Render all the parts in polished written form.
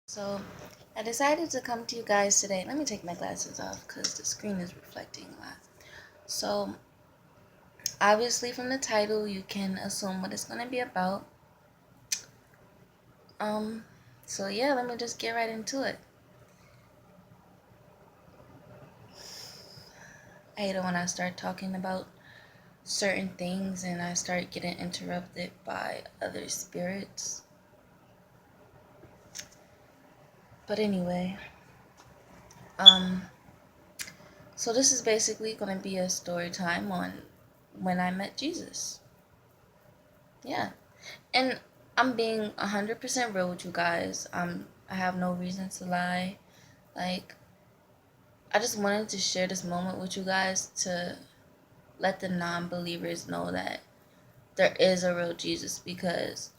So I decided to come to you guys today. Let me take my glasses off because the screen is reflecting a lot. So obviously from the title you can assume what it's going to be about. Um so yeah, let me just get right into it. I hate it when I start talking about certain things and I start getting interrupted by other spirits. But anyway, um so this is basically going to be a story time on when I met Jesus. Yeah. And I'm being 100% real with you guys. I have no reason to lie. Like, I just wanted to share this moment with you guys to let the non-believers know that there is a real Jesus, because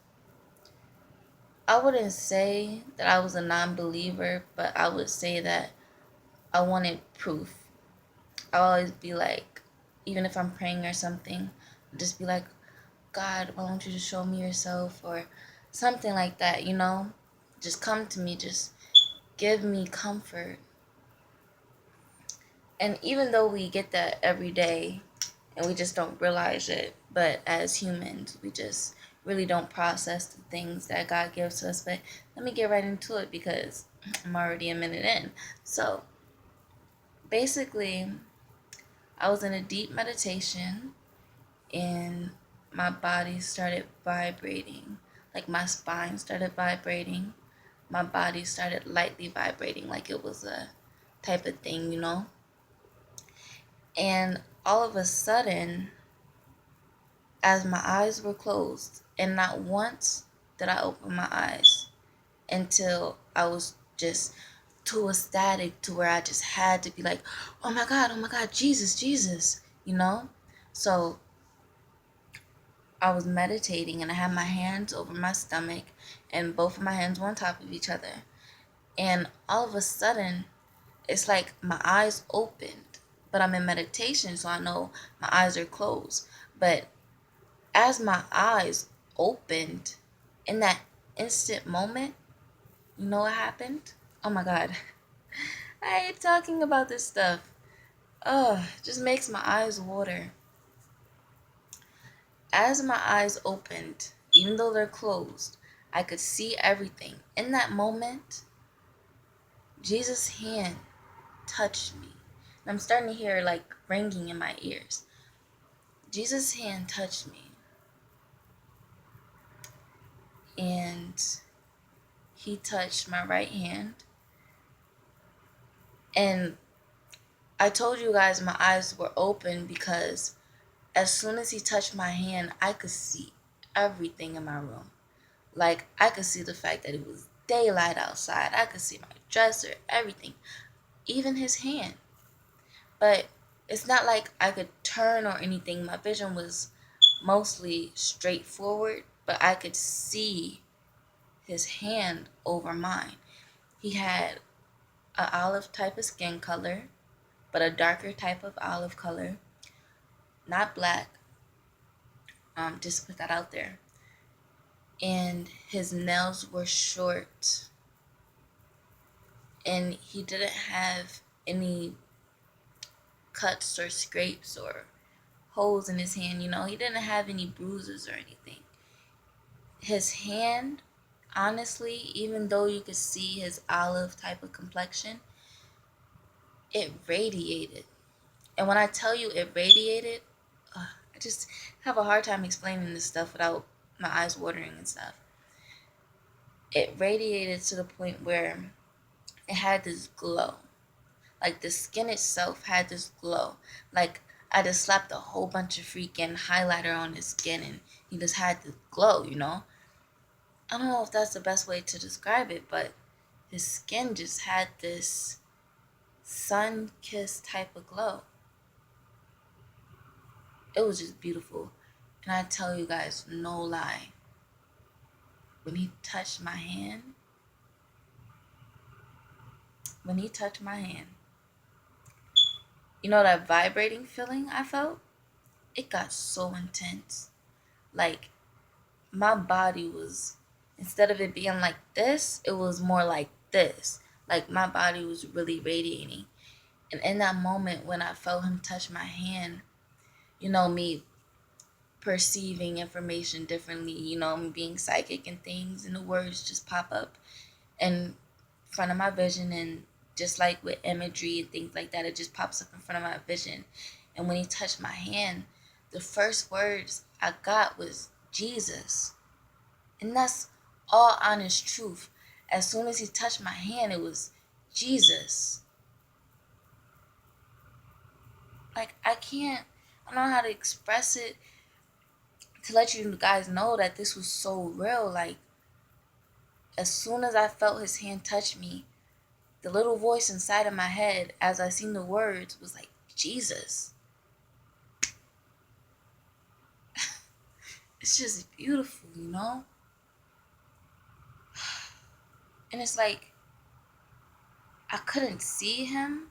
I wouldn't say that I was a non-believer, but I would say that I wanted proof. I'll always be like, even if I'm praying or something, I'll just be like, God, why don't you just show me yourself, or something like that, you know? Just come to me, just give me comfort. And even though we get that every day and we just don't realize it, but as humans, we just really don't process the things that God gives us. But let me get right into it because I'm already a minute in. So basically, I was in a deep meditation and my body started vibrating. Like my spine started vibrating. My body started lightly vibrating like it was a type of thing, you know? And all of a sudden, as my eyes were closed, and not once did I open my eyes until I was just too ecstatic to where I just had to be like, oh my God, Jesus, Jesus, you know? So I was meditating and I had my hands over my stomach and both of my hands were on top of each other. And all of a sudden, it's like my eyes opened, but I'm in meditation, so I know my eyes are closed. But as my eyes opened, in that instant moment, you know what happened? Oh my God. I hate talking about this stuff. Ugh, it just makes my eyes water. As my eyes opened, even though they're closed, I could see everything. In that moment, Jesus' hand touched me. And I'm starting to hear like ringing in my ears. Jesus' hand touched me and he touched my right hand. And I told you guys my eyes were open because as soon as he touched my hand, I could see everything in my room. Like, I could see the fact that it was daylight outside. I could see my dresser, everything, even his hand. But it's not like I could turn or anything. My vision was mostly straightforward, but I could see his hand over mine. He had an olive type of skin color, but a darker type of olive color, not black. Just put that out there. And his nails were short, and he didn't have any cuts or scrapes or holes in his hand. You know, he didn't have any bruises or anything. His hand, honestly, even though you could see his olive type of complexion, it radiated. And when I tell you it radiated, I just have a hard time explaining this stuff without my eyes watering and stuff. It radiated to the point where it had this glow. Like the skin itself had this glow. Like I just slapped a whole bunch of freaking highlighter on his skin and he just had this glow, you know? I don't know if that's the best way to describe it, but his skin just had this sun-kissed type of glow. It was just beautiful. And I tell you guys, no lie, when he touched my hand, when he touched my hand, you know that vibrating feeling I felt? It got so intense. Like my body was, instead of it being like this, it was more like this. Like my body was really radiating. And in that moment when I felt him touch my hand, me perceiving information differently, me being psychic and things, and the words just pop up in front of my vision. And just like with imagery and things like that, it just pops up in front of my vision. And when he touched my hand, the first words I got was Jesus. And that's all honest truth. As soon as he touched my hand, it was Jesus. Like, I don't know how to express it to let you guys know that this was so real. Like, as soon as I felt his hand touch me, the little voice inside of my head, as I seen the words, was like, Jesus. It's just beautiful. And it's like, I couldn't see him.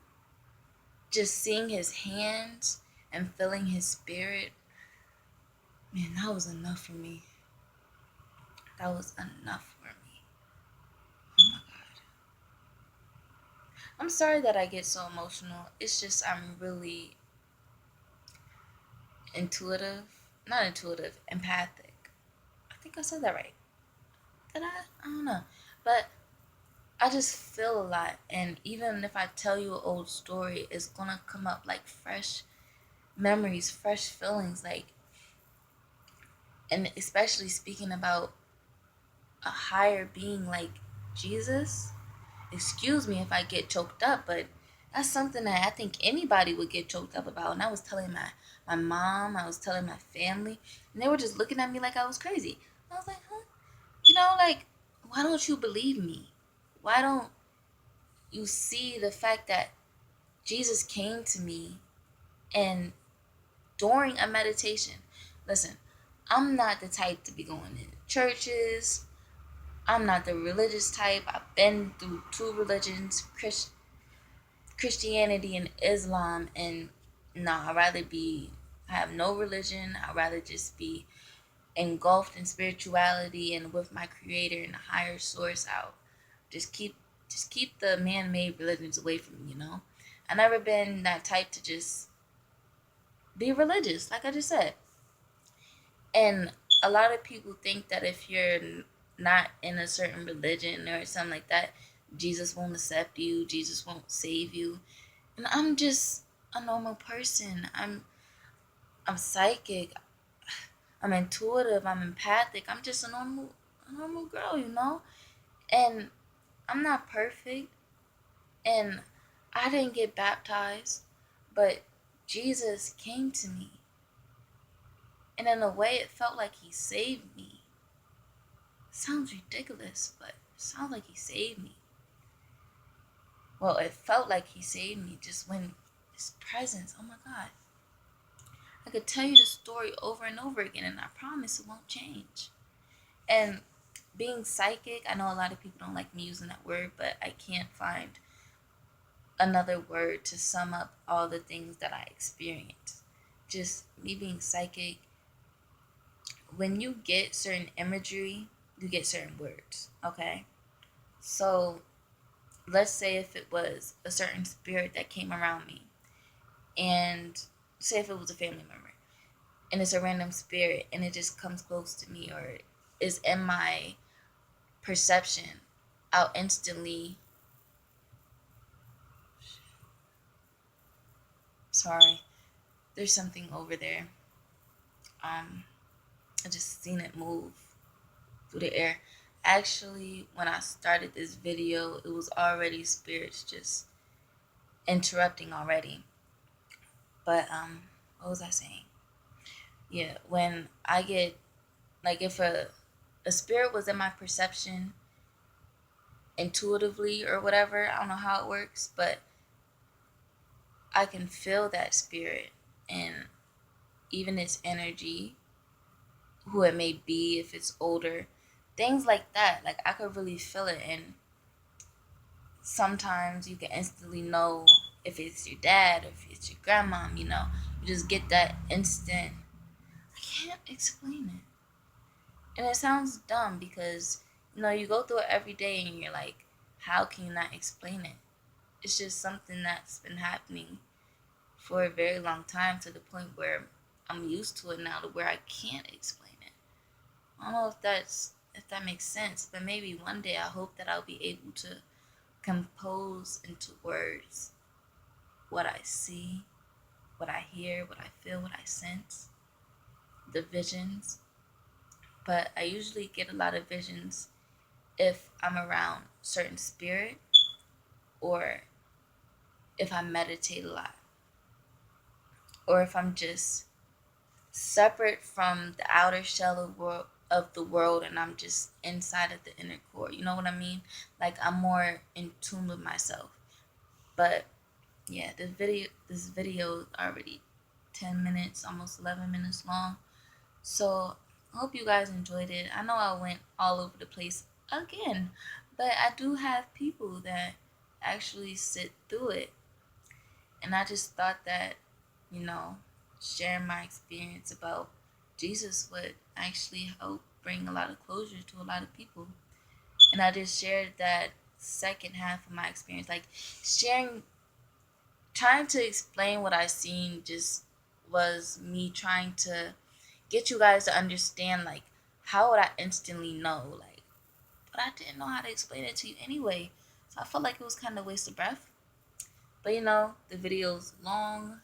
Just seeing his hands and feeling his spirit, man, that was enough for me. That was enough for me. Oh my God. I'm sorry that I get so emotional. It's just I'm really intuitive. Not intuitive, empathic. I think I said that right. Did I? I don't know. But I just feel a lot. And even if I tell you an old story, it's going to come up like fresh memories, fresh feelings. Like, and especially speaking about a higher being like Jesus. Excuse me if I get choked up, but that's something that I think anybody would get choked up about. And I was telling my mom, I was telling my family, and they were just looking at me like I was crazy. I was like, huh? Like, why don't you believe me? Why don't you see the fact that Jesus came to me and during a meditation? Listen, I'm not the type to be going in churches. I'm not the religious type. I've been through two religions, Christianity and Islam, and nah, I have no religion. I'd rather just be engulfed in spirituality and with my creator and a higher source out. Just keep, just keep the man-made religions away from me. I never been that type to just be religious, like I just said. And a lot of people think that if you're not in a certain religion or something like that, Jesus won't accept you, Jesus won't save you. And I'm just a normal person. I'm psychic. I'm intuitive. I'm empathic. I'm just a normal girl. And I'm not perfect. And I didn't get baptized, but Jesus came to me. And in a way, it felt like he saved me. It sounds ridiculous, but it sounds like he saved me. Well, it felt like he saved me just when his presence, oh my God. I could tell you the story over and over again, and I promise it won't change. And being psychic, I know a lot of people don't like me using that word, but I can't find another word to sum up all the things that I experienced. Just me being psychic, when you get certain imagery, you get certain words, okay? So let's say if it was a certain spirit that came around me, and say if it was a family member, and it's a random spirit, and it just comes close to me or is in my perception, I'll instantly, sorry, there's something over there. I just seen it move through the air. Actually, when I started this video, it was already spirits just interrupting already. But what was I saying? Yeah, when I get, like, if a spirit was in my perception intuitively or whatever, I don't know how it works, but I can feel that spirit and even its energy, who it may be, if it's older, things like that. Like, I could really feel it. And sometimes you can instantly know if it's your dad or if it's your grandmom. You just get that instant. I can't explain it. And it sounds dumb because, you go through it every day and you're like, how can you not explain it? It's just something that's been happening for a very long time, to the point where I'm used to it now, to where I can't explain it. I don't know if that makes sense, but maybe one day I hope that I'll be able to compose into words what I see, what I hear, what I feel, what I sense, the visions. But I usually get a lot of visions if I'm around certain spirit, or if I meditate a lot, or if I'm just separate from the outer shell of the world, and I'm just inside of the inner core. You know what I mean? Like, I'm more in tune with myself. But yeah, this video is already 10 minutes, almost 11 minutes long. So I hope you guys enjoyed it. I know I went all over the place again, but I do have people that actually sit through it. And I just thought that, you know, sharing my experience about Jesus would actually help bring a lot of closure to a lot of people. And I just shared that second half of my experience. Like, sharing, trying to explain what I seen just was me trying to get you guys to understand, like, how would I instantly know? Like, but I didn't know how to explain it to you anyway. So I felt like it was kind of a waste of breath. But the video's long,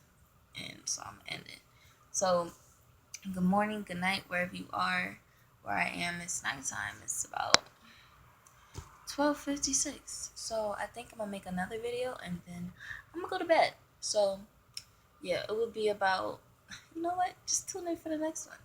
and so I'm ending. So good morning, good night, wherever you are. Where I am, it's nighttime. It's about 12:56. So I think I'm gonna make another video, and then I'm gonna go to bed. So yeah, it would be about, you know what? Just tune in for the next one.